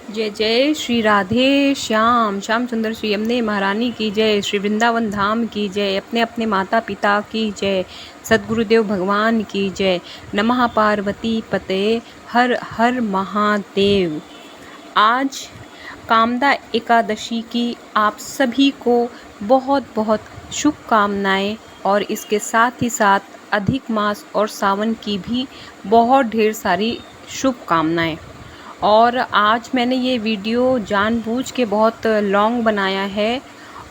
जय जय श्री राधे श्याम श्याम सुंदर श्री यमुने महारानी की जय। श्री वृंदावन धाम की जय। अपने अपने माता पिता की जय। सद्गुरुदेव भगवान की जय। नमः पार्वती पते हर हर महादेव। आज कामदा एकादशी की आप सभी को बहुत बहुत शुभकामनाएं और इसके साथ ही साथ अधिक मास और सावन की भी बहुत ढेर सारी शुभकामनाएं। और आज मैंने ये वीडियो जानबूझ के बहुत लॉन्ग बनाया है,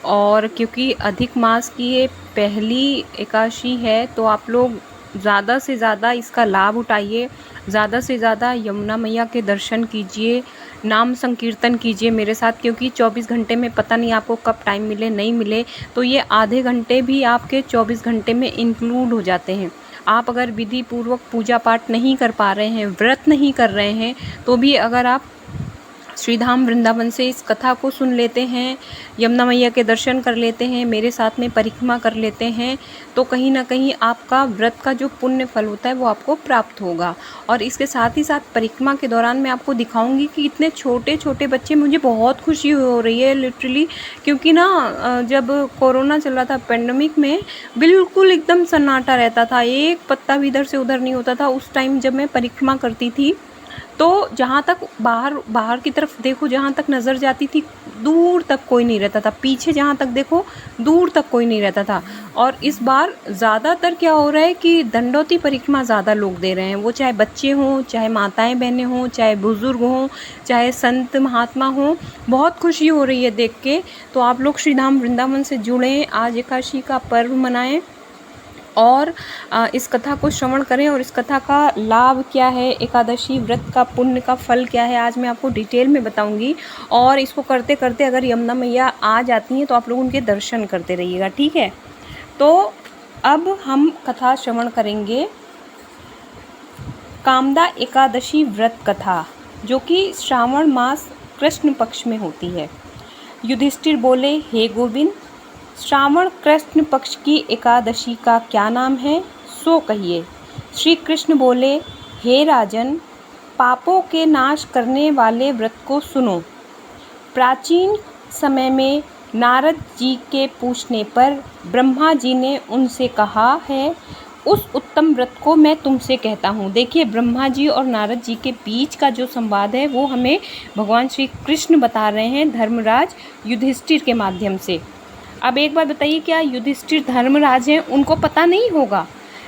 और क्योंकि अधिक मास की ये पहली एकादशी है तो आप लोग ज़्यादा से ज़्यादा इसका लाभ उठाइए। ज़्यादा से ज़्यादा यमुना मैया के दर्शन कीजिए, नाम संकीर्तन कीजिए मेरे साथ, क्योंकि 24 घंटे में पता नहीं आपको कब टाइम मिले नहीं मिले, तो ये आधे घंटे भी आपके 24 घंटे में इंक्लूड हो जाते हैं। आप अगर विधि पूर्वक पूजा पाठ नहीं कर पा रहे हैं, व्रत नहीं कर रहे हैं, तो भी अगर आप श्रीधाम वृंदावन से इस कथा को सुन लेते हैं, यमुना मैया के दर्शन कर लेते हैं, मेरे साथ में परिक्रमा कर लेते हैं, तो कहीं ना कहीं आपका व्रत का जो पुण्य फल होता है वो आपको प्राप्त होगा। और इसके साथ ही साथ परिक्रमा के दौरान मैं आपको दिखाऊंगी कि इतने छोटे छोटे बच्चे, मुझे बहुत खुशी हो रही है लिटरली, क्योंकि ना जब कोरोना चल रहा था पेंडेमिक में, बिल्कुल एकदम सन्नाटा रहता था, एक पत्ता भी इधर से उधर नहीं होता था। उस टाइम जब मैं परिक्रमा करती थी तो जहाँ तक बाहर की तरफ देखो, जहाँ तक नज़र जाती थी दूर तक कोई नहीं रहता था, पीछे जहाँ तक देखो दूर तक कोई नहीं रहता था। और इस बार ज़्यादातर क्या हो रहा है कि दंडौती परिक्रमा ज़्यादा लोग दे रहे हैं, वो चाहे बच्चे हों, चाहे माताएं बहनें हों, चाहे बुज़ुर्ग हों, चाहे संत महात्मा हों। बहुत खुशी हो रही है देख के। तो आप लोग श्रीधाम वृंदावन से जुड़ें, आज एकादशी का पर्व मनाएं और इस कथा को श्रवण करें। और इस कथा का लाभ क्या है, एकादशी व्रत का पुण्य का फल क्या है, आज मैं आपको डिटेल में बताऊंगी। और इसको करते करते अगर यमुना मैया आ जाती हैं तो आप लोग उनके दर्शन करते रहिएगा, ठीक है। तो अब हम कथा श्रवण करेंगे कामदा एकादशी व्रत कथा, जो कि श्रावण मास कृष्ण पक्ष में होती है। युधिष्ठिर बोले, हे गोविंद, श्रावण कृष्ण पक्ष की एकादशी का क्या नाम है, सो कहिए। श्री कृष्ण बोले, हे राजन, पापों के नाश करने वाले व्रत को सुनो। प्राचीन समय में नारद जी के पूछने पर ब्रह्मा जी ने उनसे कहा है, उस उत्तम व्रत को मैं तुमसे कहता हूँ। देखिए, ब्रह्मा जी और नारद जी के बीच का जो संवाद है वो हमें भगवान श्री कृष्ण बता रहे हैं धर्मराज युधिष्ठिर के माध्यम से। अब एक बात बताइए, क्या युधिष्ठिर धर्मराज हैं, उनको पता नहीं होगा?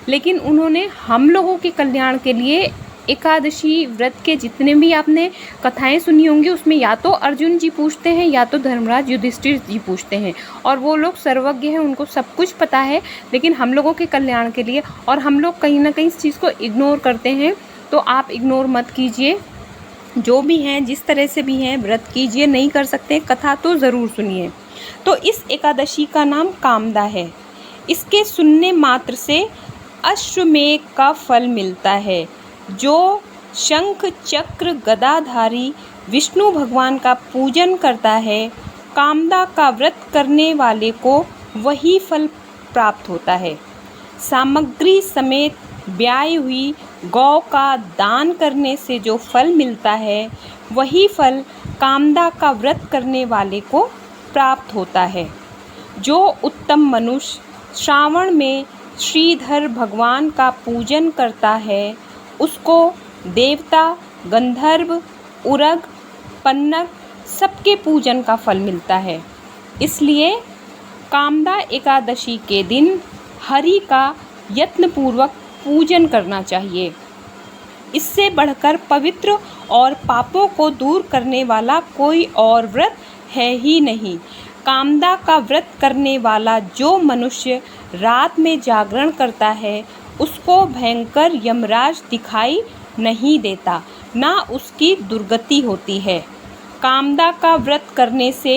लेकिन उन्होंने हम लोगों के कल्याण के लिए एकादशी व्रत के जितने भी आपने कथाएं सुनी होंगी, उसमें या तो अर्जुन जी पूछते हैं या तो धर्मराज युधिष्ठिर जी पूछते हैं, और वो लोग सर्वज्ञ हैं, उनको सब कुछ पता है, लेकिन हम लोगों के कल्याण के लिए। और हम लोग कहीं ना कहीं इस चीज़ को इग्नोर करते हैं, तो आप इग्नोर मत कीजिए। जो भी हैं, जिस तरह से भी हैं, व्रत कीजिए, नहीं कर सकते कथा तो ज़रूर सुनिए। तो इस एकादशी का नाम कामदा है। इसके सुनने मात्र से अश्वमेध का फल मिलता है। जो शंख चक्र गदाधारी विष्णु भगवान का पूजन करता है, कामदा का व्रत करने वाले को वही फल प्राप्त होता है। सामग्री समेत ब्याई हुई गौ का दान करने से जो फल मिलता है, वही फल कामदा का व्रत करने वाले को प्राप्त होता है। जो उत्तम मनुष्य श्रावण में श्रीधर भगवान का पूजन करता है, उसको देवता, गंधर्व, उरग, पन्नग सबके पूजन का फल मिलता है। इसलिए कामदा एकादशी के दिन हरि का यत्नपूर्वक पूजन करना चाहिए। इससे बढ़कर पवित्र और पापों को दूर करने वाला कोई और व्रत है ही नहीं। कामदा का व्रत करने वाला जो मनुष्य रात में जागरण करता है, उसको भयंकर यमराज दिखाई नहीं देता, ना उसकी दुर्गति होती है। कामदा का व्रत करने से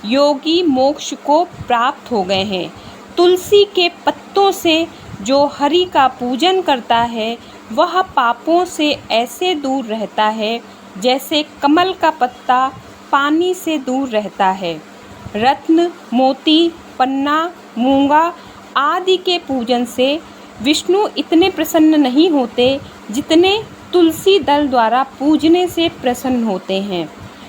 योगी मोक्ष को प्राप्त हो गए हैं। तुलसी के पत्तों से जो हरि का पूजन करता है, वह पापों से ऐसे दूर रहता है जैसे कमल का पत्ता पानी से दूर रहता है। रत्न, मोती, पन्ना, मूंगा आदि के पूजन से विष्णु इतने प्रसन्न नहीं होते जितने तुलसी दल द्वारा पूजने से प्रसन्न होते हैं।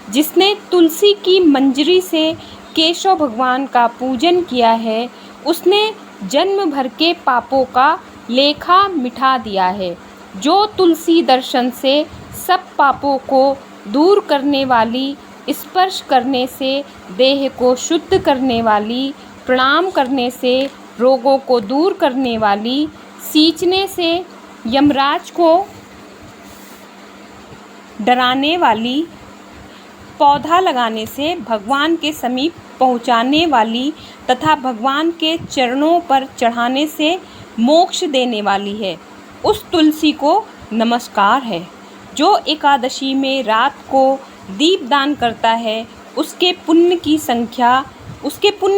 जिसने तुलसी की मंजरी से केशव भगवान का पूजन किया है, उसने जन्म भर के पापों का लेखा मिटा दिया है। जो तुलसी दर्शन से सब पापों को दूर करने वाली, स्पर्श करने से देह को शुद्ध करने वाली, प्रणाम करने से रोगों को दूर करने वाली, सींचने से यमराज को डराने वाली, पौधा लगाने से भगवान के समीप पहुंचाने वाली तथा भगवान के चरणों पर चढ़ाने से मोक्ष देने वाली है, उस तुलसी को नमस्कार है। जो एकादशी में रात को दीपदान करता है, उसके पुण्य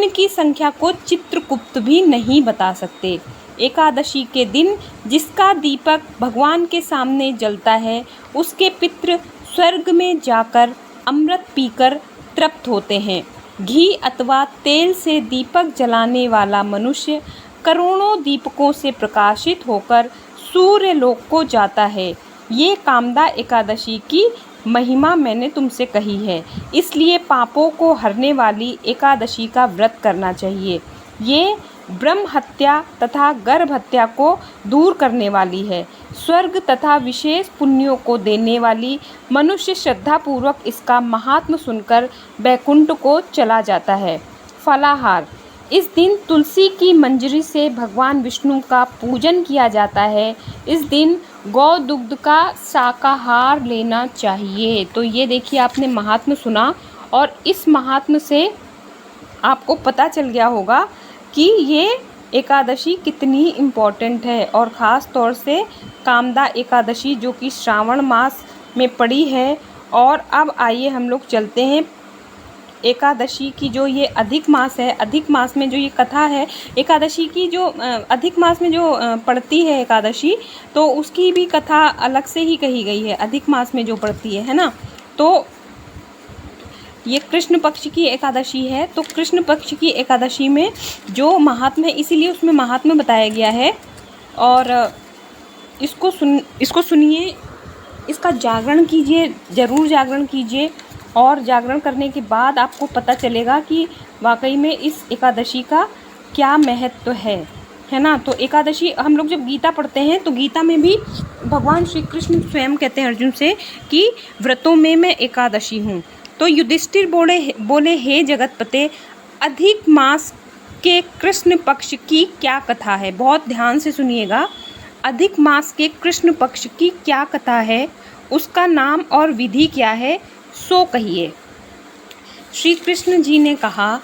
की संख्या को चित्रगुप्त भी नहीं बता सकते। एकादशी के दिन जिसका दीपक भगवान के सामने जलता है, उसके पितृ स्वर्ग में जाकर अमृत पीकर तृप्त होते हैं। घी अथवा तेल से दीपक जलाने वाला मनुष्य करोड़ों दीपकों से प्रकाशित होकर सूर्य लोक को जाता है। ये कामदा एकादशी की महिमा मैंने तुमसे कही है, इसलिए पापों को हरने वाली एकादशी का व्रत करना चाहिए। ये ब्रह्म हत्या तथा गर्भ हत्या को दूर करने वाली है। स्वर्ग तथा विशेष पुण्यों को देने वाली, मनुष्य श्रद्धापूर्वक इसका महात्म सुनकर बैकुंठ को चला जाता है। फलाहार: इस दिन तुलसी की मंजरी से भगवान विष्णु का पूजन किया जाता है। इस दिन गौ दुग्ध का शाकाहार लेना चाहिए। तो ये देखिए, आपने महात्म सुना और इस महात्म से आपको पता चल गया होगा कि ये एकादशी कितनी इम्पोर्टेंट है, और ख़ास तौर से कामदा एकादशी जो कि श्रावण मास में पड़ी है। और अब आइए हम लोग चलते हैं एकादशी की जो ये अधिक मास है, अधिक मास में जो ये कथा है एकादशी की, जो अधिक मास में जो पड़ती है एकादशी, तो उसकी भी कथा अलग से ही कही गई है। अधिक मास में जो पड़ती है ना, तो ये कृष्ण पक्ष की एकादशी है। तो कृष्ण पक्ष की एकादशी में जो महात्म्य है, इसीलिए उसमें महात्म्य बताया गया है। और इसको सुनिए, इसका जागरण कीजिए, ज़रूर जागरण कीजिए। और जागरण करने के बाद आपको पता चलेगा कि वाकई में इस एकादशी का क्या महत्व है ना। तो एकादशी, हम लोग जब गीता पढ़ते हैं तो गीता में भी भगवान श्री कृष्ण स्वयं कहते हैं अर्जुन से कि व्रतों में मैं एकादशी हूँ। तो युधिष्ठिर बोले हे जगतपते, अधिक मास के कृष्ण पक्ष की क्या कथा है। बहुत ध्यान से सुनिएगा। अधिक मास के कृष्ण पक्ष की क्या कथा है, उसका नाम और विधि क्या है, सो कहिए। श्री कृष्ण जी ने कहा,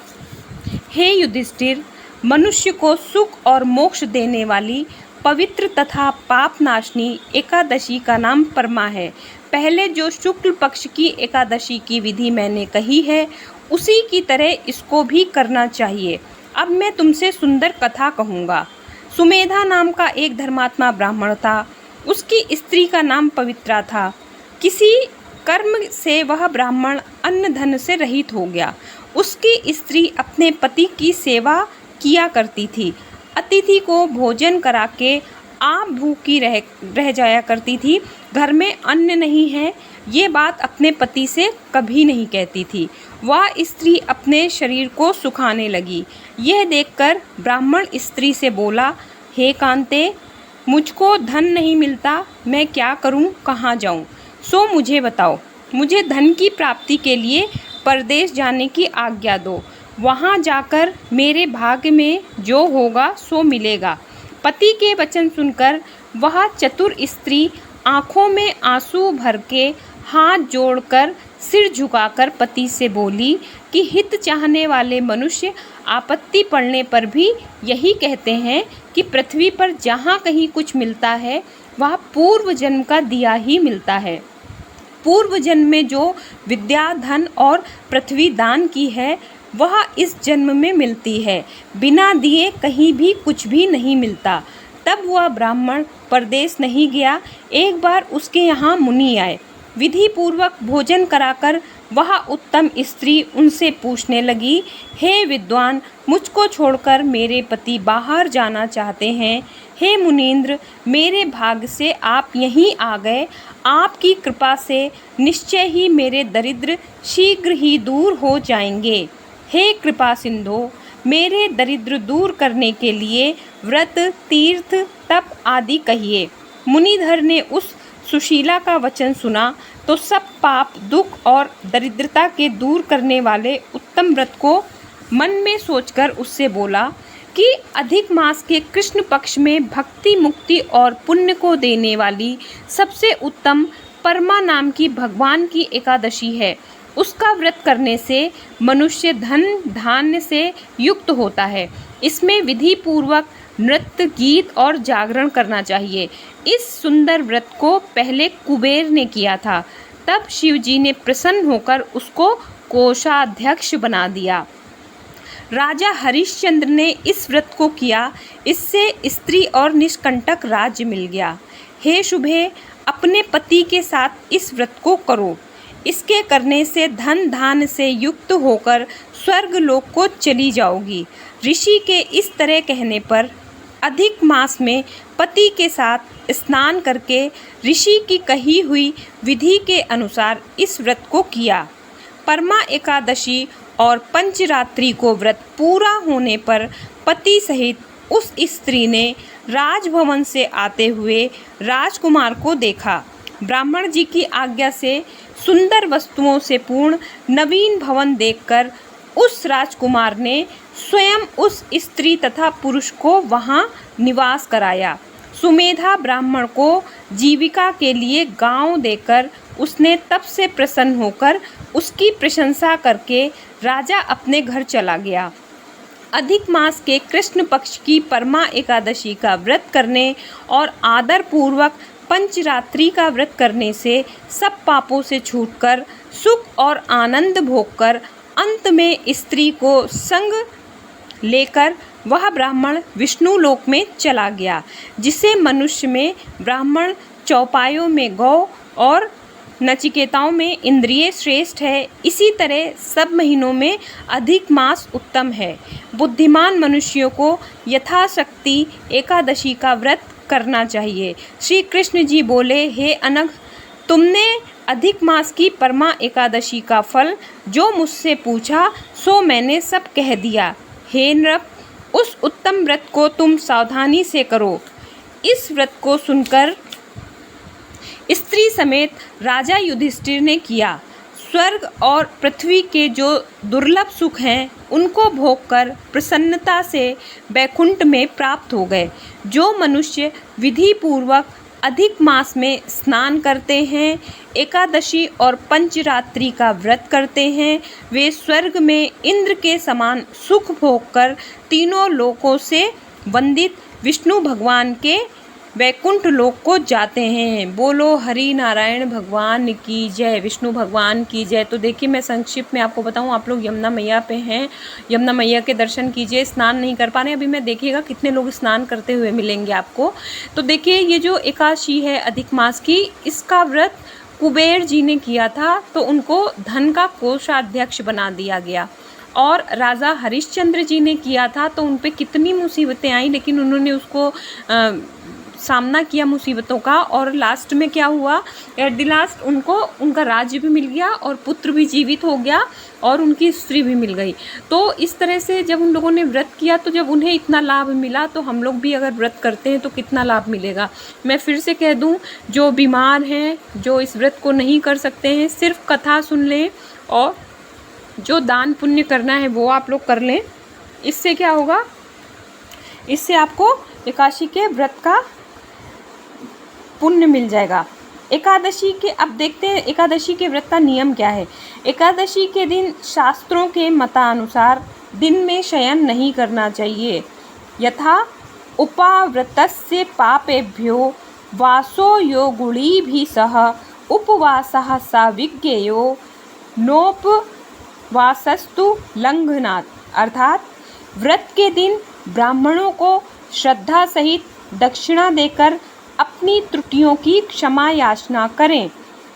हे युधिष्ठिर, मनुष्य को सुख और मोक्ष देने वाली पवित्र तथा पाप नाशनी एकादशी का नाम परमा है। पहले जो शुक्ल पक्ष की एकादशी की विधि मैंने कही है, उसी की तरह इसको भी करना चाहिए। अब मैं तुमसे सुंदर कथा कहूँगा। सुमेधा नाम का एक धर्मात्मा ब्राह्मण था। उसकी स्त्री का नाम पवित्रा था। किसी कर्म से वह ब्राह्मण अन्न धन से रहित हो गया। उसकी स्त्री अपने पति की सेवा किया करती थी। अतिथि को भोजन करा के आप भूखी रह जाया करती थी। घर में अन्न नहीं है, ये बात अपने पति से कभी नहीं कहती थी। वह स्त्री अपने शरीर को सुखाने लगी। यह देखकर ब्राह्मण स्त्री से बोला, हे कांते, मुझको धन नहीं मिलता, मैं क्या करूं, कहाँ जाऊं? सो मुझे बताओ। मुझे धन की प्राप्ति के लिए परदेश जाने की आज्ञा दो। वहाँ जाकर मेरे भाग्य में जो होगा सो मिलेगा। पति के वचन सुनकर वह चतुर स्त्री आँखों में आंसू भर के हाथ जोड़कर सिर झुकाकर पति से बोली कि हित चाहने वाले मनुष्य आपत्ति पड़ने पर भी यही कहते हैं कि पृथ्वी पर जहाँ कहीं कुछ मिलता है वह पूर्व जन्म का दिया ही मिलता है। पूर्व जन्म में जो विद्या, धन और पृथ्वी दान की है वह इस जन्म में मिलती है। बिना दिए कहीं भी कुछ भी नहीं मिलता। तब वह ब्राह्मण परदेश नहीं गया। एक बार उसके यहाँ मुनि आए। विधि पूर्वक भोजन कराकर वह उत्तम स्त्री उनसे पूछने लगी, हे विद्वान, मुझको छोड़कर मेरे पति बाहर जाना चाहते हैं। हे मुनीन्द्र, मेरे भाग्य से आप यहीं आ गए। आपकी कृपा से निश्चय ही मेरे दरिद्र शीघ्र ही दूर हो जाएंगे। हे कृपा सिंधो, मेरे दरिद्र दूर करने के लिए व्रत, तीर्थ, तप आदि कहिए। मुनिधर ने उस सुशीला का वचन सुना तो सब पाप, दुख और दरिद्रता के दूर करने वाले उत्तम व्रत को मन में सोचकर उससे बोला कि अधिक मास के कृष्ण पक्ष में भक्ति, मुक्ति और पुण्य को देने वाली सबसे उत्तम परमा नाम की भगवान की एकादशी है। उसका व्रत करने से मनुष्य धन धान्य से युक्त होता है। इसमें विधि पूर्वक नृत्य, गीत और जागरण करना चाहिए। इस सुंदर व्रत को पहले कुबेर ने किया था, तब शिवजी ने प्रसन्न होकर उसको कोषाध्यक्ष बना दिया। राजा हरिश्चंद्र ने इस व्रत को किया, इससे स्त्री और निष्कंटक राज्य मिल गया। हे शुभे, अपने पति के साथ इस व्रत को करो। इसके करने से धन धान्य से युक्त होकर स्वर्ग लोक को चली जाओगी। ऋषि के इस तरह कहने पर अधिक मास में पति के साथ स्नान करके ऋषि की कही हुई विधि के अनुसार इस व्रत को किया। परमा एकादशी और पंचरात्रि को व्रत पूरा होने पर पति सहित उस स्त्री ने राजभवन से आते हुए राजकुमार को देखा। ब्राह्मण जी की आज्ञा से सुंदर वस्तुओं से पूर्ण नवीन भवन देखकर उस राजकुमार ने स्वयं उस स्त्री तथा पुरुष को वहां निवास कराया। सुमेधा ब्राह्मण को जीविका के लिए गांव देकर उसने तब से प्रसन्न होकर उसकी प्रशंसा करके राजा अपने घर चला गया। अधिक मास के कृष्ण पक्ष की परमा एकादशी का व्रत करने और आदर पूर्वक पंचरात्रि का व्रत करने से सब पापों से छूटकर सुख और आनंद भोगकर अंत में स्त्री को संग लेकर वह ब्राह्मण विष्णु लोक में चला गया। जिसे मनुष्य में ब्राह्मण, चौपायों में गौ और नचिकेताओं में इंद्रिय श्रेष्ठ है, इसी तरह सब महीनों में अधिक मास उत्तम है। बुद्धिमान मनुष्यों को यथाशक्ति एकादशी का व्रत करना चाहिए। श्री कृष्ण जी बोले, हे अनघ, तुमने अधिक मास की परमा एकादशी का फल जो मुझसे पूछा सो मैंने सब कह दिया। हे नृप, उस उत्तम व्रत को तुम सावधानी से करो। इस व्रत को सुनकर स्त्री समेत राजा युधिष्ठिर ने किया। स्वर्ग और पृथ्वी के जो दुर्लभ सुख हैं उनको भोगकर प्रसन्नता से वैकुंठ में प्राप्त हो गए। जो मनुष्य विधि पूर्वक अधिक मास में स्नान करते हैं, एकादशी और पंचरात्रि का व्रत करते हैं, वे स्वर्ग में इंद्र के समान सुख भोगकर तीनों लोकों से वंदित विष्णु भगवान के वैकुंठ लोक को जाते हैं। बोलो हरि नारायण भगवान की जय, विष्णु भगवान की जय। तो देखिए, मैं संक्षिप्त में आपको बताऊं, आप लोग यमुना मैया पे हैं, यमुना मैया के दर्शन कीजिए। स्नान नहीं कर पा रहे अभी, मैं देखिएगा कितने लोग स्नान करते हुए मिलेंगे आपको। तो देखिए, ये जो एकादशी है अधिक मास की, इसका व्रत कुबेर जी ने किया था, तो उनको धन का कोषाध्यक्ष बना दिया गया। और राजा हरिश्चंद्र जी ने किया था, तो उन पे कितनी मुसीबतें आई, लेकिन उन्होंने उसको सामना किया मुसीबतों का, और लास्ट में क्या हुआ, एट द लास्ट उनको उनका राज्य भी मिल गया और पुत्र भी जीवित हो गया और उनकी स्त्री भी मिल गई। तो इस तरह से जब उन लोगों ने व्रत किया, तो जब उन्हें इतना लाभ मिला, तो हम लोग भी अगर व्रत करते हैं तो कितना लाभ मिलेगा। मैं फिर से कह दूं, जो बीमार हैं, जो इस व्रत को नहीं कर सकते हैं, सिर्फ कथा सुन लें और जो दान पुण्य करना है वो आप लोग कर लें। इससे क्या होगा, इससे आपको एकादशी के व्रत का पुण्य मिल जाएगा। एकादशी के, अब देखते हैं एकादशी के व्रत का नियम क्या है। एकादशी के दिन शास्त्रों के मतानुसार दिन में शयन नहीं करना चाहिए। यथा उपाव्रतस्य पापेभ्यो वासो यो गुणी भी सह उपवासः सा विज्ञेयो नोपवासस्तु लंघनात्। अर्थात व्रत के दिन ब्राह्मणों को श्रद्धा सहित दक्षिणा देकर अपनी त्रुटियों की क्षमा याचना करें।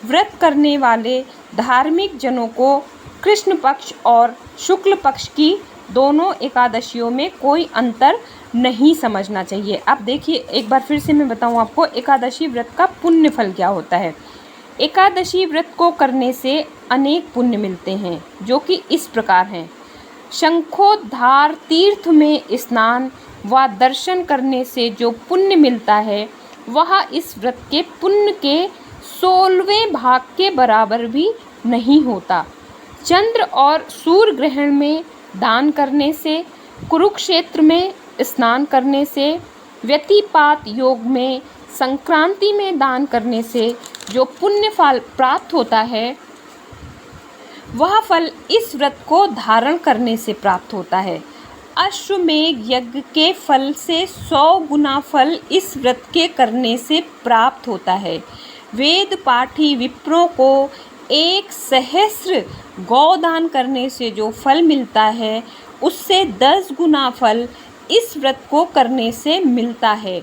व्रत करने वाले धार्मिक जनों को कृष्ण पक्ष और शुक्ल पक्ष की दोनों एकादशियों में कोई अंतर नहीं समझना चाहिए। अब देखिए, एक बार फिर से मैं बताऊं आपको एकादशी व्रत का पुण्य फल क्या होता है। एकादशी व्रत को करने से अनेक पुण्य मिलते हैं, जो कि इस प्रकार हैं। शंखोद्धार तीर्थ में स्नान व दर्शन करने से जो पुण्य मिलता है वह इस व्रत के पुण्य के 16वें भाग के बराबर भी नहीं होता। चंद्र और सूर्य ग्रहण में दान करने से, कुरुक्षेत्र में स्नान करने से, व्यतिपात योग में संक्रांति में दान करने से जो पुण्य फल प्राप्त होता है वह फल इस व्रत को धारण करने से प्राप्त होता है। अश्वमेध यज्ञ के फल से 100 गुना फल इस व्रत के करने से प्राप्त होता है। वेद पाठी विप्रों को 1 सहस्र गौदान करने से जो फल मिलता है उससे 10 गुना फल इस व्रत को करने से मिलता है।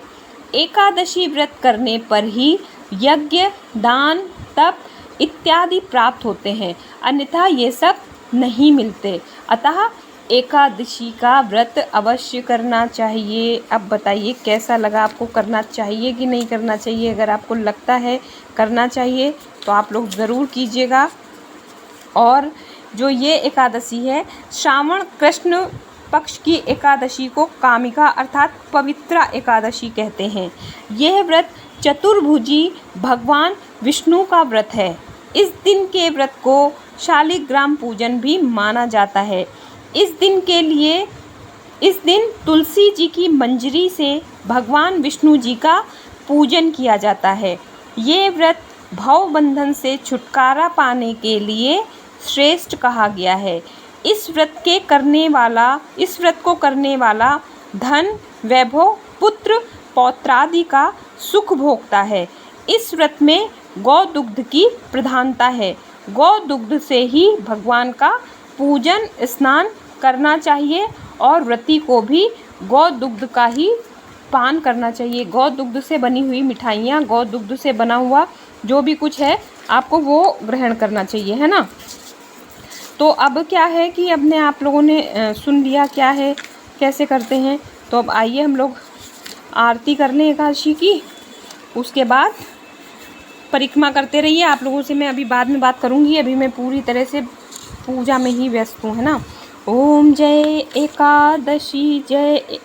एकादशी व्रत करने पर ही यज्ञ, दान, तप इत्यादि प्राप्त होते हैं, अन्यथा ये सब नहीं मिलते। अतः एकादशी का व्रत अवश्य करना चाहिए। अब बताइए कैसा लगा आपको, करना चाहिए कि नहीं करना चाहिए। अगर आपको लगता है करना चाहिए तो आप लोग ज़रूर कीजिएगा। और जो ये एकादशी है, श्रावण कृष्ण पक्ष की एकादशी को कामिका अर्थात पवित्रा एकादशी कहते हैं। यह व्रत चतुर्भुजी भगवान विष्णु का व्रत है। इस दिन के व्रत को शालिग्राम पूजन भी माना जाता है। इस दिन तुलसी जी की मंजरी से भगवान विष्णु जी का पूजन किया जाता है। ये व्रत भव बंधन से छुटकारा पाने के लिए श्रेष्ठ कहा गया है। इस व्रत को करने वाला धन, वैभव, पुत्र, पौत्रादि का सुख भोगता है। इस व्रत में गौ दुग्ध की प्रधानता है। गौ दुग्ध से ही भगवान का पूजन, स्नान करना चाहिए और व्रती को भी गौ दुग्ध का ही पान करना चाहिए। गौ दुग्ध से बनी हुई मिठाइयाँ, गौ दुग्ध से बना हुआ जो भी कुछ है आपको वो ग्रहण करना चाहिए, है ना। तो अब क्या है कि अपने आप लोगों ने सुन लिया क्या है, कैसे करते हैं। तो अब आइए हम लोग आरती कर लें एकादशी की। उसके बाद परिक्रमा करते रहिए। आप लोगों से मैं अभी बाद में बात करूँगी, अभी मैं पूरी तरह से पूजा में ही व्यस्त हूँ, है ना। ओम जय एकादशी जय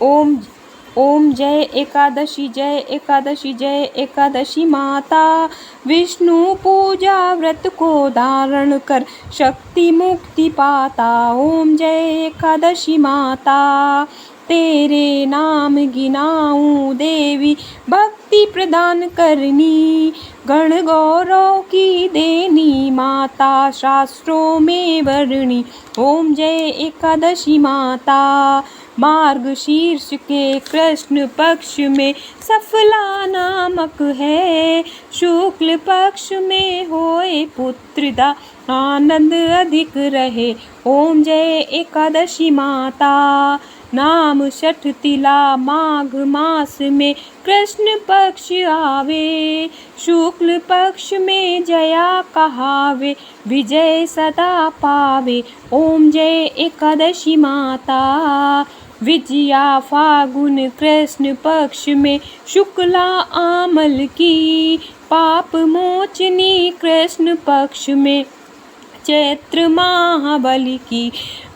ओम जय एकादशी जय एकादशी जय एकादशी माता। विष्णु पूजा व्रत को धारण कर शक्ति मुक्ति पाता। ओम जय एकादशी माता, तेरे नाम गिनाऊं देवी, भक्ति प्रदान करनी, गण गौरव की देनी माता, शास्त्रों में वर्णी। ओम जय एकादशी माता। मार्गशीर्ष के कृष्ण पक्ष में सफला नामक है, शुक्ल पक्ष में होए पुत्रदा, आनंद अधिक रहे। ओम जय एकादशी माता। नाम छठ तिला माघ मास में कृष्ण पक्ष आवे, शुक्ल पक्ष में जया कहावे, विजय सदा पावे। ओम जय एकादशी माता। विजया फागुन कृष्ण पक्ष में शुक्ला आमल की, पाप मोचनी कृष्ण पक्ष में चैत्र महाबली की।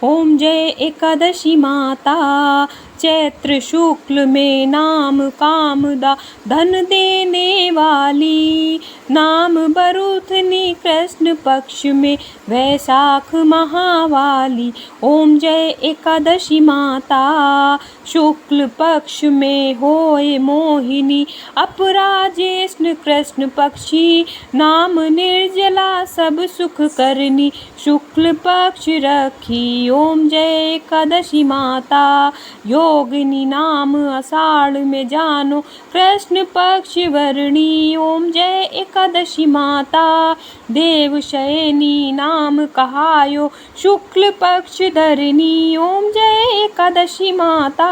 ओम जय एकादशी माता। चैत्र शुक्ल में नाम कामदा, धन देने वाली, नाम बरुथनी कृष्ण पक्ष में वैशाख महावाली। ओम जय एकादशी माता। शुक्ल पक्ष में होए मोहिनी, अपराजेष्ण कृष्ण पक्षी, नाम निर्जला सब सुख करनी, शुक्ल पक्ष रखी। ओम जय एकादशी माता। योगिनी नाम आषाढ़ में जानो, कृष्ण पक्ष वर्णी। ओम जय एकादशी माता। देवशयनी नाम कहायो, शुक्ल पक्ष धरनी। ओम जय एकादशी माता।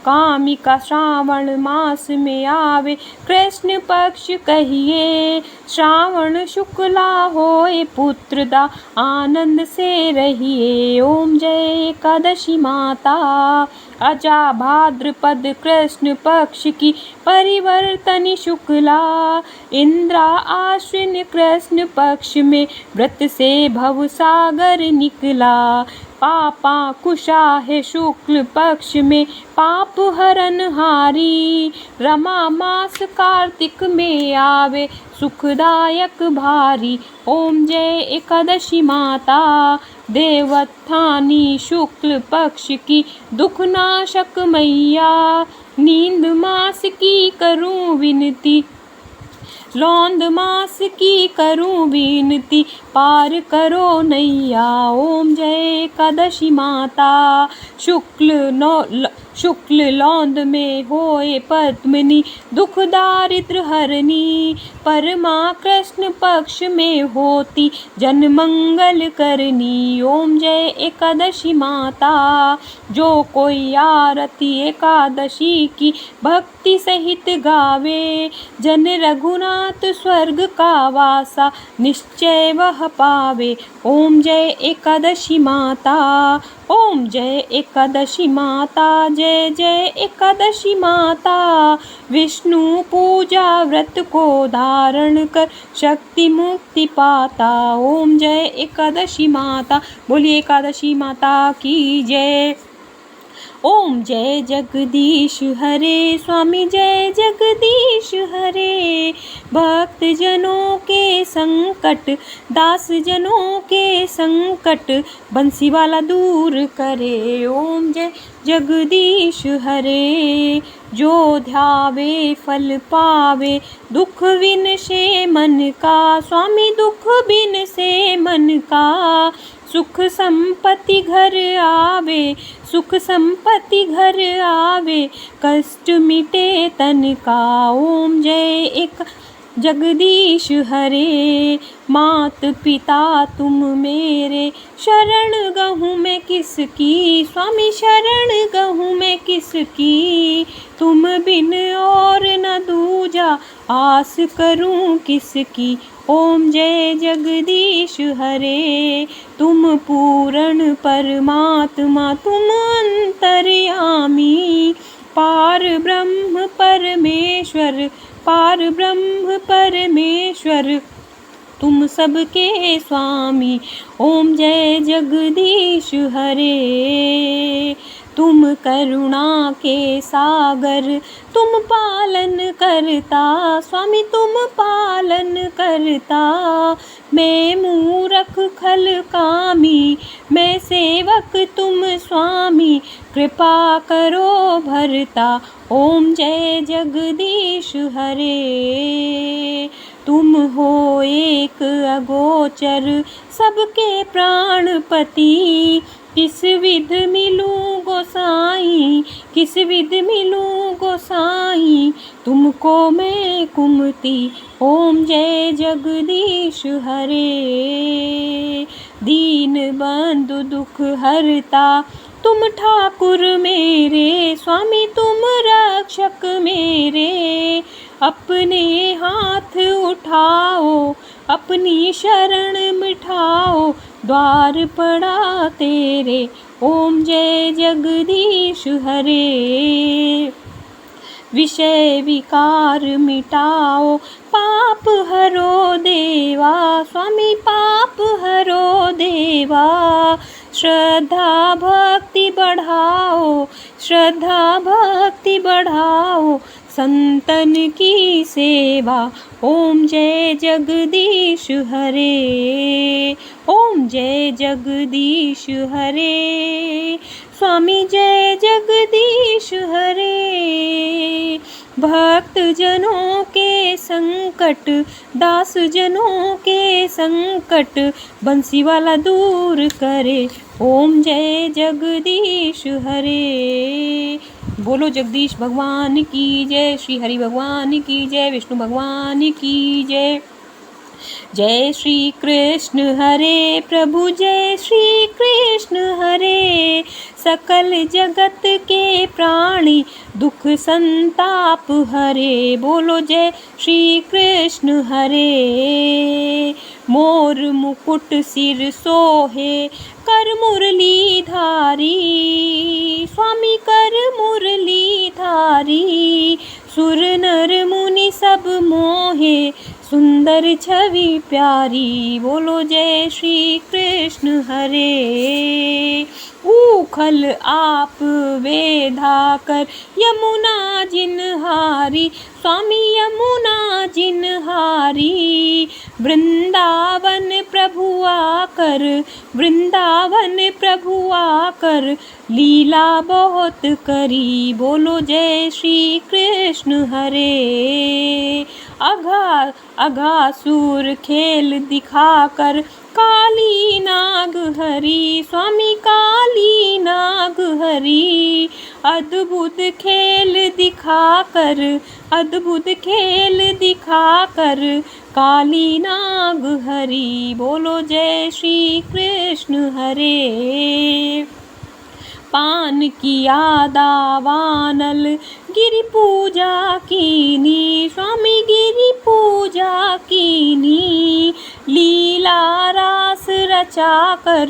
कामिका श्रावण मास में आवे, कृष्ण पक्ष कहिए। श्रावण शुक्ला होए पुत्रदा, आनंद से रहिए। ओम जय एकादशी माता। अजा भाद्रपद कृष्ण पक्ष की परिवर्तन शुक्ला, इंद्रा आश्विन कृष्ण पक्ष में व्रत से भव सागर निकला। पापा कुशा है शुक्ल पक्ष में पाप हरन हारी, रमा मास कार्तिक में आवे सुखदायक भारी। ओम जय एकादशी माता। देवोत्थानी शुक्ल पक्ष की दुखनाशक मैया, नींद मास की करूं विनती, लौंद मास की करूं विनती, पार करो नैया। ओम जय एकादशी माता। शुक्ल लौंद में होए पद्मिनी, दुख दारिद्र हरनी, परमा कृष्ण पक्ष में होती जन मंगल करनी। ओम जय एकादशी माता। जो कोई आरती एकादशी की भक्ति सहित गावे, जन रघुनाथ स्वर्ग का वासा निश्चय वह पावे। ओम जय एकादशी माता। ओम जय एकादशी माता। जय जय एकादशी माता। विष्णु पूजा व्रत को धारण कर शक्ति मुक्ति पाता। ओम जय एकादशी माता। बोलिए एकादशी माता की जय। ओम जय जगदीश हरे, स्वामी जय जगदीश हरे। भक्त जनों के संकट, दास जनों के संकट, बंसी वाला दूर करे। ओम जय जगदीश हरे। जो ध्यावे फल पावे, दुख बिन से मन का, स्वामी दुख बिन से मन का। सुख संपत्ति घर आवे, सुख संपत्ति घर आवे, कष्ट मिटे तन का। ओम जय एक जगदीश हरे। मात पिता तुम मेरे, शरण गहूँ मैं किसकी, स्वामी शरण गहूँ मैं किसकी। तुम बिन और न दूजा, आस करूं किसकी। ओम जय जगदीश हरे। तुम पूर्ण परमात्मा, तुम अंतर्यामी, पार ब्रह्म परमेश्वर, पार ब्रह्म परमेश्वर, तुम सबके स्वामी। ओम जय जगदीश हरे। तुम करुणा के सागर, तुम पालन करता, स्वामी तुम पालन करता। मैं मूरख खल कामी, मैं सेवक तुम स्वामी, कृपा करो भरता। ओम जय जगदीश हरे। तुम हो एक अगोचर, सबके प्राणपति, किस विध मिलूं गोसाई, किस विध मिलूं गोसाई, तुमको मैं कुमति। ओम जय जगदीश हरे। दीन बंधु दुख हरता, तुम ठाकुर मेरे, स्वामी तुम रक्षक मेरे। अपने हाथ उठाओ, अपनी शरण मिठाओ, द्वार पड़ा तेरे। ओम जय जगदीश हरे। विषय विकार मिटाओ, पाप हरो देवा, स्वामी पाप हरो देवा। श्रद्धा भक्ति बढ़ाओ, श्रद्धा भक्ति बढ़ाओ, संतन की सेवा। ओम जय जगदीश हरे। ओम जय जगदीश हरे। स्वामी जय जगदीश हरे। भक्त जनों के संकट, दास जनों के संकट, बंसी वाला दूर करे। ओम जय जगदीश हरे। बोलो जगदीश भगवान की जय, श्री हरि भगवान की जय, विष्णु भगवान की जय। जय श्री कृष्ण हरे प्रभु, जय श्री कृष्ण हरे। सकल जगत के प्राणी दुख संताप हरे, बोलो जय श्री कृष्ण हरे। मोर मुकुट सिर सोहे कर मुरली धारी, स्वामी कर मुरली धारी। सुर नर मुनि सब मोहे सुंदर छवि प्यारी, बोलो जय श्री कृष्ण हरे। उखल आप वेधा कर यमुना जिनहारी, स्वामी यमुना जिनहारी। वृंदावन प्रभु आकर, वृंदावन प्रभु आकर लीला बहुत करी, बोलो जय श्री कृष्ण हरे। अघासुर खेल दिखाकर काली नाग हरी, स्वामी काली नाग हरी। अद्भुत खेल दिखाकर, अद्भुत खेल दिखाकर काली नाग हरी, बोलो जय श्री कृष्ण हरे। पान किया दावानल गिरि पूजा कीनी, स्वामी गिरि पूजा कीनी। लीला रास रचा कर,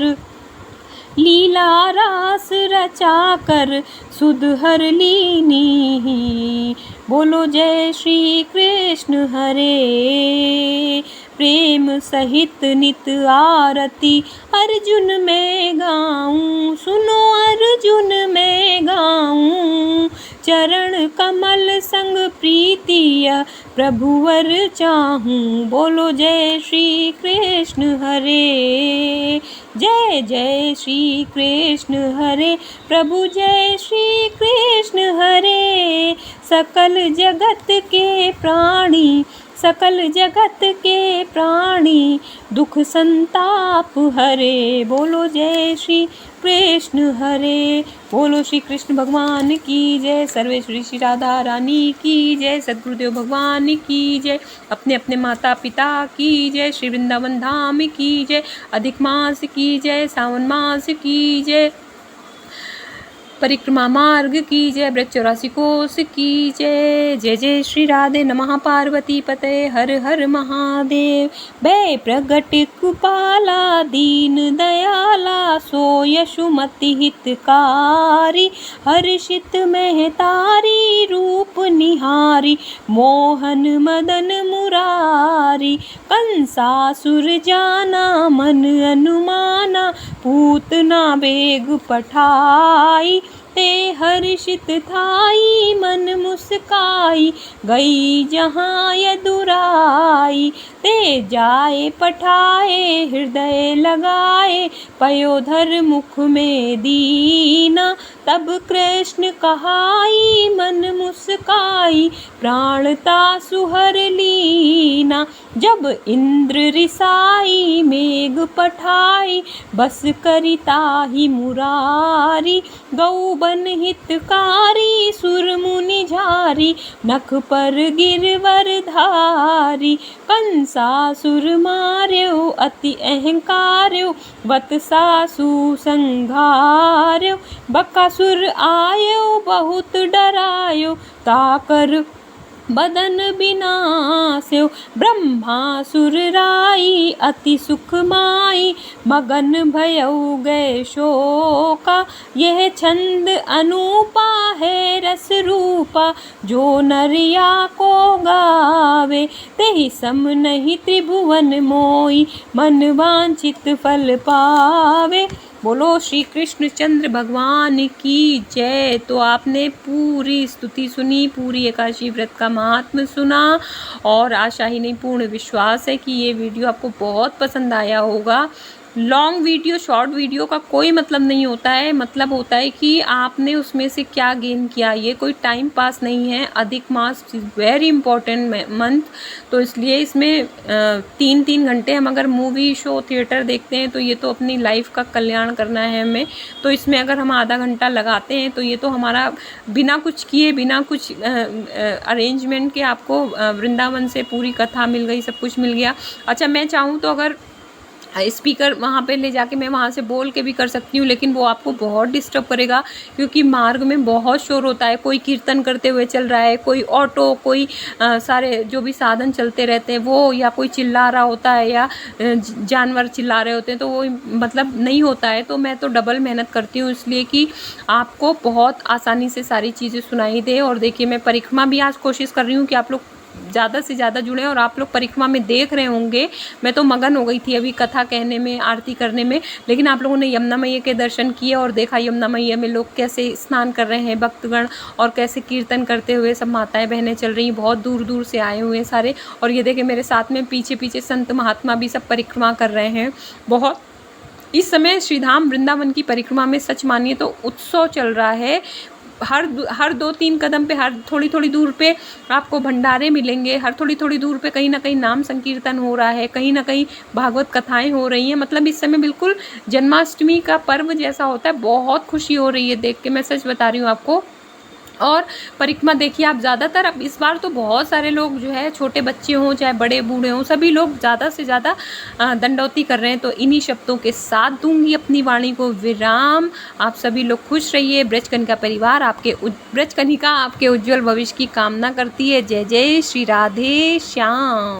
लीला रास रचा कर सुध हर लीनी, बोलो जय श्री कृष्ण हरे। प्रेम सहित नित आरती अर्जुन में गाऊं, सुनो अर्जुन में गाऊं। चरण कमल संग प्रीतिया प्रभुवर चाहूं, बोलो जय श्री कृष्ण हरे। जय जय श्री कृष्ण हरे प्रभु, जय श्री कृष्ण हरे। सकल जगत के प्राणी, सकल जगत के प्राणी दुख संताप हरे, बोलो जय श्री कृष्ण हरे। बोलो श्री कृष्ण भगवान की जय। सर्वेश्वरी श्री राधा रानी की जय। सद्गुरुदेव भगवान की जय। अपने अपने माता पिता की जय। श्री वृंदावन धाम की जय। अधिक मास की जय। सावन मास की जय। परिक्रमा मार्ग की जय। ब्रज 84 कोस की जय। जय जय श्री राधे नमः। पार्वती पते हर हर महादेव। भय प्रगट कृपाला दीन दयाला, सो यशुमति हितकारी। हर्षित महतारी रूप निहारी, मोहन मदन मुरारी। कंसासुर जाना मन अनुमाना, पूतना बेग पठाई। ते हर्षित थाई मन मुस्काई, गई जहाँ यदुराई। ते जाए पठाए हृदय लगाए, पयोधर मुख में दीना। तब कृष्ण कहाई मन मुस्काई, प्राणता सुहर लीना। जब इंद्र रिसाई मेघ पठाई, बस करिता ही मुरारी। गौबन हितकारी सुर मुनि झारी, नख पर गिरवर धारी। कंसासुर मार्यो अति अहंकार्यो, वत्सासु संघार्यो। बकासुर आयो बहुत डरायो, ताकर बदन बिनास्यो। ब्रह्मासुर राई अति सुख माई, मगन भयउ गए शोका। यह छंद अनूपा है रस रूपा, जो नरिया को गावे। तेहि सम नहीं त्रिभुवन मोई, मन वांछित फल पावे। बोलो श्री कृष्णचंद्र भगवान की जय। तो आपने पूरी स्तुति सुनी, पूरी एकादशी व्रत का महात्म्य सुना, और आशा ही नहीं पूर्ण विश्वास है कि ये वीडियो आपको बहुत पसंद आया होगा। लॉन्ग वीडियो, शॉर्ट वीडियो का कोई मतलब नहीं होता है। मतलब होता है कि आपने उसमें से क्या गेन किया। ये कोई टाइम पास नहीं है। अधिक mass is very important month, तो इसलिए इसमें 3-3 घंटे हम अगर मूवी शो थिएटर देखते हैं तो ये तो अपनी लाइफ का कल्याण करना है हमें। तो इसमें अगर हम आधा घंटा लगाते हैं तो ये तो हमारा बिना कुछ किए, बिना कुछ अरेंजमेंट के आपको वृंदावन से पूरी कथा मिल गई, सब कुछ मिल गया। अच्छा, मैं चाहूँ तो अगर स्पीकर वहाँ पे ले जाके मैं वहाँ से बोल के भी कर सकती हूँ, लेकिन वो आपको बहुत डिस्टर्ब करेगा, क्योंकि मार्ग में बहुत शोर होता है। कोई कीर्तन करते हुए चल रहा है, कोई ऑटो, कोई सारे जो भी साधन चलते रहते हैं वो, या कोई चिल्ला रहा होता है, या जानवर चिल्ला रहे होते हैं, तो वो मतलब नहीं होता है। तो मैं तो डबल मेहनत करती हूँ इसलिए कि आपको बहुत आसानी से सारी चीज़ें सुनाई दे। और देखिए, मैं परिक्रमा भी आज कोशिश कर रही हूँ कि आप लोग ज़्यादा से ज़्यादा जुड़े, और आप लोग परिक्रमा में देख रहे होंगे। मैं तो मगन हो गई थी अभी कथा कहने में, आरती करने में, लेकिन आप लोगों ने यमुना मैया के दर्शन किए और देखा यमुना मैया में लोग कैसे स्नान कर रहे हैं, भक्तगण, और कैसे कीर्तन करते हुए सब माताएं बहनें चल रही हैं। बहुत दूर दूर से आए हुए हैं सारे। और ये देखें, मेरे साथ में पीछे पीछे संत महात्मा भी सब परिक्रमा कर रहे हैं। बहुत इस समय श्रीधाम वृंदावन की परिक्रमा में सच मानिए तो उत्सव चल रहा है। हर 2-3 कदम पे, हर थोड़ी थोड़ी दूर पे आपको भंडारे मिलेंगे। हर थोड़ी थोड़ी दूर पे कहीं ना कहीं नाम संकीर्तन हो रहा है, कहीं ना कहीं भागवत कथाएं हो रही हैं। मतलब इस समय बिल्कुल जन्माष्टमी का पर्व जैसा होता है। बहुत खुशी हो रही है देख के, मैं सच बता रही हूँ आपको। और परिक्रमा देखिए आप, ज़्यादातर अब इस बार तो बहुत सारे लोग जो है, छोटे बच्चे हों चाहे बड़े बूढ़े हों, सभी लोग ज़्यादा से ज़्यादा दंडौती कर रहे हैं। तो इन्हीं शब्दों के साथ दूंगी अपनी वाणी को विराम। आप सभी लोग खुश रहिए। ब्रजकनिका परिवार ब्रजकनिका आपके उज्जवल भविष्य की कामना करती है। जय जय श्री राधे श्याम।